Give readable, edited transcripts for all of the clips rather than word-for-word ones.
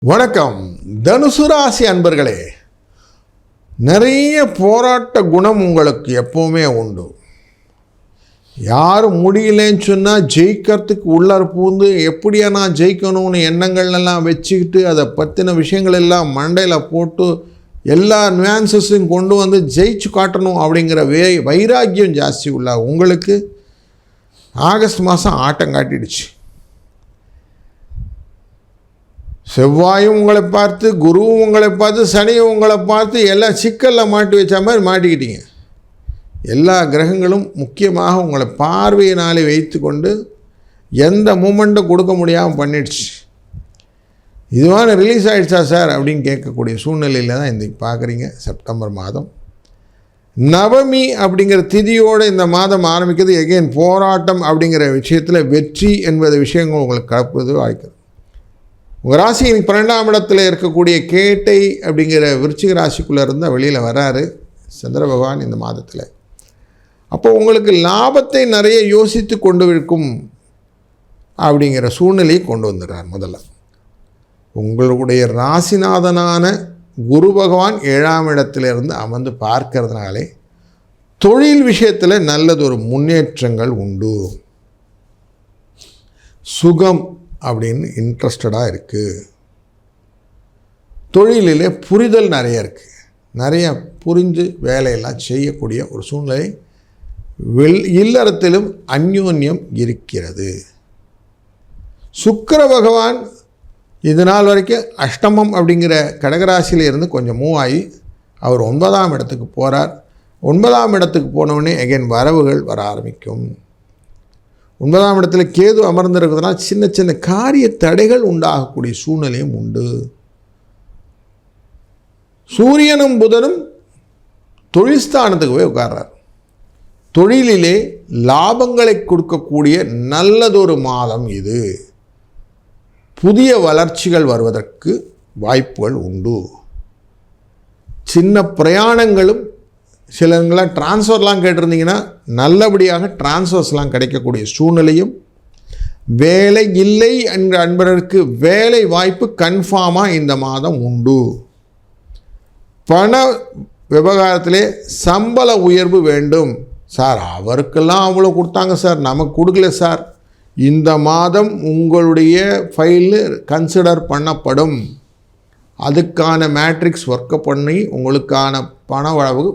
வணக்கம் தனுசு ராசி அன்பர்களே. நிறைய போராட்ட குணம் உங்களுக்கு எப்போவுமே உண்டு. யாரும் முடியலன்னு சொன்னால் ஜெயிக்கிறதுக்கு உள்ளார் பூந்து எப்படியா நான் ஜெயிக்கணும்னு எண்ணங்கள்லாம் வச்சுக்கிட்டு அதை பற்றின விஷயங்கள் எல்லாம் மண்டையில் போட்டு எல்லா நியூயான்சஸையும் கொண்டு வந்து ஜெயிச்சு காட்டணும் அப்படிங்கிற வைராக்கியம் ஜாஸ்தி உள்ள உங்களுக்கு ஆகஸ்ட் மாதம் ஆட்டம் காட்டிடுச்சு. செவ்வாயும் உங்களை பார்த்து, குருவும் உங்களை பார்த்து, சனியும் உங்களை பார்த்து எல்லாம் சிக்கலில் மாட்டி வச்ச மாதிரி மாட்டிக்கிட்டீங்க. எல்லா கிரகங்களும் முக்கியமாக உங்களை பார்வையினாலே வைத்து கொண்டு எந்த மூமெண்ட்டும் கொடுக்க முடியாமல் பண்ணிடுச்சு. இதுவான ரிலீஸ் ஆகிடுச்சா சார் அப்படின்னு கேட்கக்கூடிய சூழ்நிலையில் தான் இன்றைக்கி பார்க்குறீங்க. செப்டம்பர் மாதம் நவமி அப்படிங்கிற திதியோடு இந்த மாதம் ஆரம்பிக்கிறது. எகெயின் போராட்டம் அப்படிங்கிற விஷயத்தில் வெற்றி என்பது விஷயங்கள் உங்களுக்கு கலப்புறது வாய்க்கிறது. உங்கள் ராசி 12ஆம் இடத்துல இருக்கக்கூடிய கேட்டை அப்படிங்கிற விருச்சிக ராசிக்குள்ளே இருந்தால் வெளியில் வராரு சந்திர பகவான் இந்த மாதத்தில். அப்போ உங்களுக்கு லாபத்தை நிறைய யோசித்து கொண்டு இருக்கும் அப்படிங்கிற சூழ்நிலையை கொண்டு வந்துடுறார். முதல்ல உங்களுடைய ராசிநாதனான குரு பகவான் 7ஆம் இடத்திலிருந்து அமர்ந்து பார்க்கறதுனாலே தொழில் விஷயத்தில் நல்லதொரு முன்னேற்றங்கள் உண்டு. சுகம் அப்படின்னு இன்ட்ரெஸ்டடாக இருக்குது. தொழிலிலே புரிதல் நிறைய இருக்குது. நிறைய புரிந்து வேலையெல்லாம் செய்யக்கூடிய ஒரு சூழ்நிலை. இல்லறத்திலும் அந்யோன்யம் இருக்கிறது. சுக்கிர பகவான் இது நாள் வரைக்கும் அஷ்டமம் அப்படிங்கிற கடகராசியில் இருந்து கொஞ்சம் மூவ் ஆகி அவர் 9ஆம் இடத்துக்கு போகிறார். 9ஆம் இடத்துக்கு போனவுடனே எகைன் வரவுகள் வர ஆரம்பிக்கும். 9ஆம் இடத்துல கேது அமர்ந்திருக்கிறதுனா சின்ன சின்ன காரிய தடைகள் உண்டாகக்கூடிய சூழ்நிலையும் உண்டு. சூரியனும் புதனும் தொழில் ஸ்தானத்துக்கு போய் உட்கார்றார். தொழிலிலே லாபங்களை கொடுக்கக்கூடிய நல்லதொரு மாதம் இது. புதிய வளர்ச்சிகள் வருவதற்கு வாய்ப்புகள் உண்டு. சின்ன பிரயாணங்களும் சிலங்களாம் டிரான்ஸ்ஃபர்லாம் கேட்டிருந்தீங்கன்னா நல்லபடியாக டிரான்ஸ்ஃபர்ஸ்லாம் கிடைக்கக்கூடிய சூழ்நிலையும், வேலை இல்லை என்ற அன்பருக்கு வேலை வாய்ப்பு கன்ஃபார்மாக இந்த மாதம் உண்டு. பண விவகாரத்திலே சம்பள உயர்வு வேண்டும் சார். அவருக்கெல்லாம் அவ்வளோ கொடுத்தாங்க சார், நமக்கு கொடுக்கல சார். இந்த மாதம் உங்களுடைய ஃபைலு கன்சிடர் பண்ணப்படும். அதுக்கான மேட்ரிக்ஸ் ஒர்க்கை பண்ணி உங்களுக்கான பண வளவு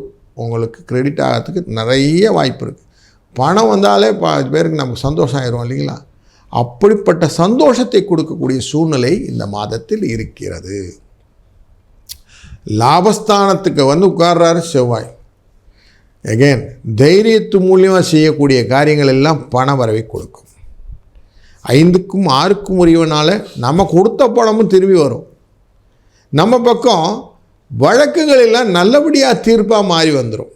உங்களுக்கு கிரெடிட் ஆகிறதுக்கு நிறைய வாய்ப்பு இருக்குது. பணம் வந்தாலே பேருக்கு நமக்கு சந்தோஷம் ஆயிரும் இல்லைங்களா? அப்படிப்பட்ட சந்தோஷத்தை கொடுக்கக்கூடிய சூழ்நிலை இந்த மாதத்தில் இருக்கிறது. லாபஸ்தானத்துக்கு வந்து உட்கார்றாரு செவ்வாய். எகெயின் தைரியத்து மூலியமாக செய்யக்கூடிய காரியங்கள் எல்லாம் பண வரவை கொடுக்கும். 5க்கும் 6க்கும் உரியவனால நம்ம கொடுத்த பணமும் திரும்பி வரும். நம்ம பக்கம் வழக்குகள் எல்லாம் நல்லபடியாக தீர்ப்பாக மாறி வந்துடும்.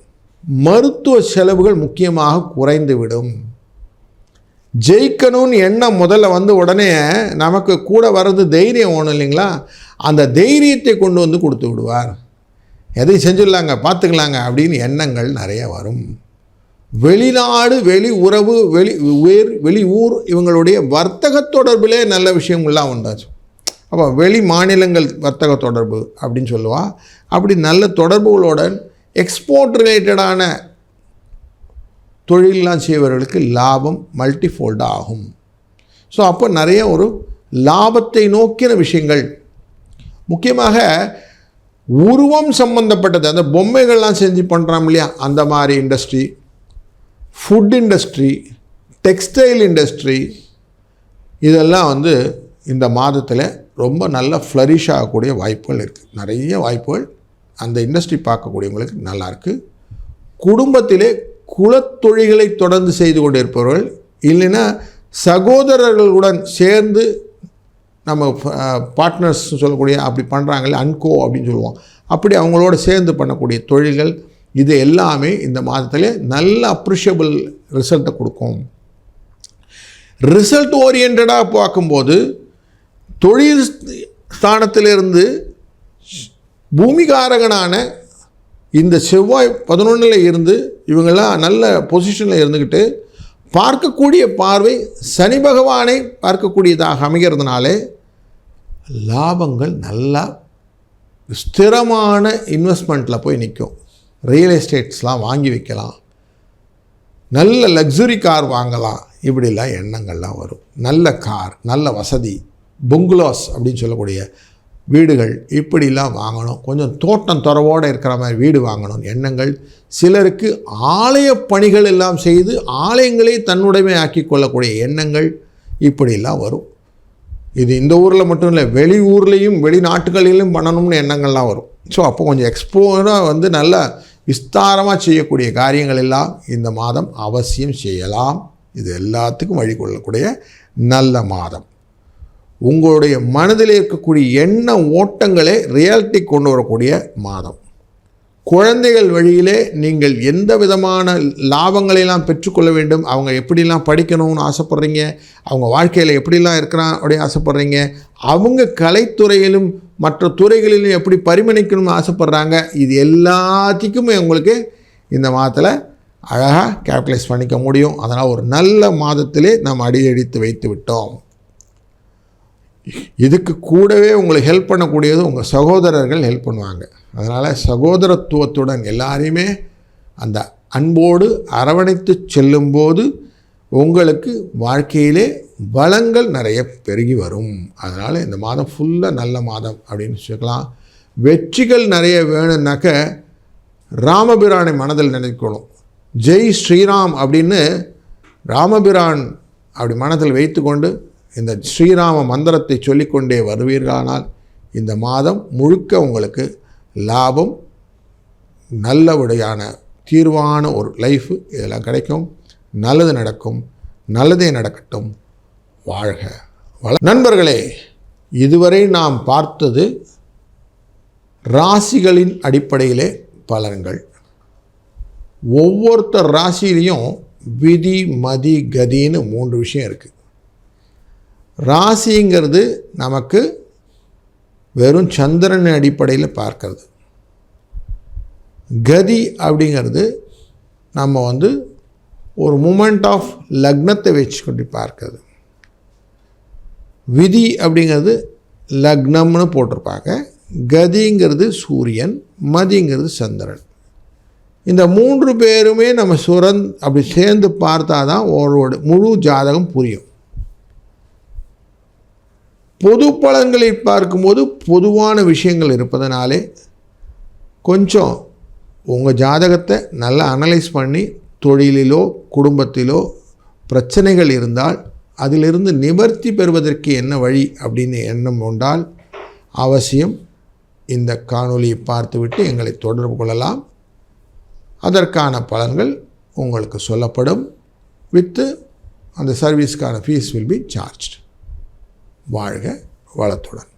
மருத்துவ செலவுகள் முக்கியமாக குறைந்துவிடும். ஜெயிக்கணும்னு எண்ணம் முதல்ல வந்து உடனே நமக்கு கூட வர்றது தைரியம் ஒன்றும் இல்லைங்களா? அந்த தைரியத்தை கொண்டு வந்து கொடுத்து விடுவார். எதையும் செஞ்சிடலாங்க, பார்த்துக்கலாங்க அப்படின்னு எண்ணங்கள் நிறைய வரும். வெளிநாடு, வெளி உறவு, வெளி ஊர் இவங்களுடைய வர்த்தக தொடர்பிலே நல்ல விஷயங்கள்லாம் உண்டாச்சு. அப்போ வெளி மாநிலங்கள் வர்த்தக தொடர்பு அப்படின்னு சொல்லுவாள். அப்படி நல்ல தொடர்புகளுடன் எக்ஸ்போர்ட் ரிலேட்டடான தொழிலெலாம் செய்வர்களுக்கு லாபம் மல்டிஃபோல்டாக ஆகும். ஸோ அப்போ நிறைய ஒரு லாபத்தை நோக்கின விஷயங்கள், முக்கியமாக உருவம் சம்பந்தப்பட்டது, அந்த பொம்மைகள்லாம் செஞ்சு பண்ணுறோம் இல்லையா, அந்த மாதிரி industry, food industry, textile industry, இதெல்லாம் வந்து இந்த மாதத்தில் ரொம்ப நல்ல ஃப்ளரிஷ் ஆகக்கூடிய வாய்ப்புகள் இருக்குது. நிறைய வாய்ப்புகள் அந்த இண்டஸ்ட்ரி பார்க்கக்கூடியவங்களுக்கு நல்லாயிருக்கு. குடும்பத்திலே குலத்தொழில்களை தொடர்ந்து செய்து கொண்டு இருப்பவர்கள், இல்லைன்னா சகோதரர்களுடன் சேர்ந்து நம்ம பார்ட்னர்ஸ் சொல்லக்கூடிய அப்படி பண்ணுறாங்களே, அன்கோ அப்படின்னு சொல்லுவோம், அப்படி அவங்களோட சேர்ந்து பண்ணக்கூடிய தொழில்கள், இது எல்லாமே இந்த மாதத்தில் நல்ல அப்ரிஷியபிள் ரிசல்ட்டை கொடுக்கும். ரிசல்ட் ஓரியன்டாக பார்க்கும்போது தொழில் ஸ்தானத்திலிருந்து பூமிகாரகனான இந்த செவ்வாய் 11ல் இருந்து இவங்கெல்லாம் நல்ல பொசிஷனில் இருந்துக்கிட்டு பார்க்கக்கூடிய பார்வை சனி பகவானை பார்க்கக்கூடியதாக அமைகிறதுனாலே லாபங்கள் நல்லா ஸ்திரமான இன்வெஸ்ட்மெண்ட்டில் போய் நிற்கும். ரியல் எஸ்டேட்ஸ்லாம் வாங்கி வைக்கலாம், நல்ல லக்ஸுரி கார் வாங்கலாம், இப்படிலாம் எண்ணங்கள்லாம் வரும். நல்ல கார், நல்ல வசதி, புங்குலோஸ் அப்படின்னு சொல்லக்கூடிய வீடுகள் இப்படிலாம் வாங்கணும், கொஞ்சம் தோட்டம் துறவோடு இருக்கிற மாதிரி வீடு வாங்கணும் எண்ணங்கள். சிலருக்கு ஆலய பணிகள் எல்லாம் செய்து ஆலயங்களே தன்னுடைமை ஆக்கி கொள்ளக்கூடிய எண்ணங்கள் இப்படிலாம் வரும். இது இந்த ஊரில் மட்டும் இல்லை, வெளி ஊர்லேயும் வெளிநாட்டுகளிலும் பண்ணணும்னு எண்ணங்கள்லாம் வரும். ஸோ அப்போ கொஞ்சம் எக்ஸ்போராக நல்ல விஸ்தாரமாக செய்யக்கூடிய காரியங்கள் எல்லாம் இந்த மாதம் அவசியம் செய்யலாம். இது எல்லாத்துக்கும் வழிகொள்ளக்கூடிய நல்ல மாதம். உங்களுடைய மனதில் இருக்கக்கூடிய எண்ண ஓட்டங்களே ரியாலிட்டி கொண்டு வரக்கூடிய மாதம். குழந்தைகள் வழியிலே நீங்கள் எந்த விதமான லாபங்களெல்லாம் பெற்றுக்கொள்ள வேண்டும், அவங்க எப்படிலாம் படிக்கணும்னு ஆசைப்பட்றீங்க, அவங்க வாழ்க்கையில் எப்படிலாம் இருக்கிறான் அப்படின்னு ஆசைப்பட்றீங்க, அவங்க கலைத்துறையிலும் மற்ற துறைகளிலும் எப்படி பரிமணிக்கணும்னு ஆசைப்பட்றாங்க, இது எல்லாத்துக்குமே உங்களுக்கு இந்த மாதத்தில் அழகாக கேபிட்டலைஸ் பண்ணிக்க முடியும். அதனால் ஒரு நல்ல மாதத்திலே நாம் அடியெடுத்து வைத்து விட்டோம். இதுக்கு கூடவே உங்களுக்கு ஹெல்ப் பண்ணக்கூடியது உங்கள் சகோதரர்கள் ஹெல்ப் பண்ணுவாங்க. அதனால் சகோதரத்துவத்துடன் எல்லாரையுமே அந்த அன்போடு அரவணைத்து செல்லும்போது உங்களுக்கு வாழ்க்கையிலே வளங்கள் நிறைய பெருகி வரும். அதனால் இந்த மாதம் ஃபுல்லாக நல்ல மாதம் அப்படின்னு சொல்லலாம். வெற்றிகள் நிறைய வேணும்னாக்க ராமபிரானை மனதில் நினைக்கணும். ஜெய் ஸ்ரீராம் அப்படின்னு ராமபிரான் அப்படி மனதில் வைத்து கொண்டு இந்த ஸ்ரீராம மந்திரத்தை சொல்லிக்கொண்டே வருவீர்களானால் இந்த மாதம் முழுக்க உங்களுக்கு லாபம், நல்லபடியான தீர்வான ஒரு லைஃபு இதெல்லாம் கிடைக்கும். நல்லது நடக்கும், நல்லதே நடக்கட்டும். வாழ்க நண்பர்களே, இதுவரை நாம் பார்த்தது ராசிகளின் அடிப்படையிலே பலன்கள். ஒவ்வொருத்தர் ராசியிலையும் விதி, மதி, கதின்னு 3 விஷயம் இருக்குது. ராசிங்கிறது நமக்கு வெறும் சந்திரன் அடிப்படையில் பார்க்கறது. கதி அப்படிங்கிறது நம்ம ஒரு மூமெண்ட் ஆஃப் லக்னத்தை வச்சுக்கொண்டு பார்க்கறது. விதி அப்படிங்கிறது லக்னம்னு போட்டிருப்பாங்க. கதிங்கிறது சூரியன், மதிங்கிறது சந்திரன். இந்த 3 பேருமே நம்ம அப்படி சேர்ந்து பார்த்தா தான் ஒரு முழு ஜாதகம் புரியும். பொது பலன்களை பார்க்கும்போது பொதுவான விஷயங்கள் இருப்பதனாலே கொஞ்சம் உங்கள் ஜாதகத்தை நல்லா அனலைஸ் பண்ணி தொழிலிலோ குடும்பத்திலோ பிரச்சனைகள் இருந்தால் அதிலிருந்து நிவர்த்தி பெறுவதற்கு என்ன வழி அப்படின்னு எண்ணம் கொண்டால் அவசியம் இந்த காணொளியை பார்த்துவிட்டு எங்களை தொடர்பு கொள்ளலாம். அதற்கான பலன்கள் உங்களுக்கு சொல்லப்படும். வித்து அந்த சர்வீஸ்க்கான ஃபீஸ் வில் பி சார்ஜ்டு. வாழ்க வளத்துடன்.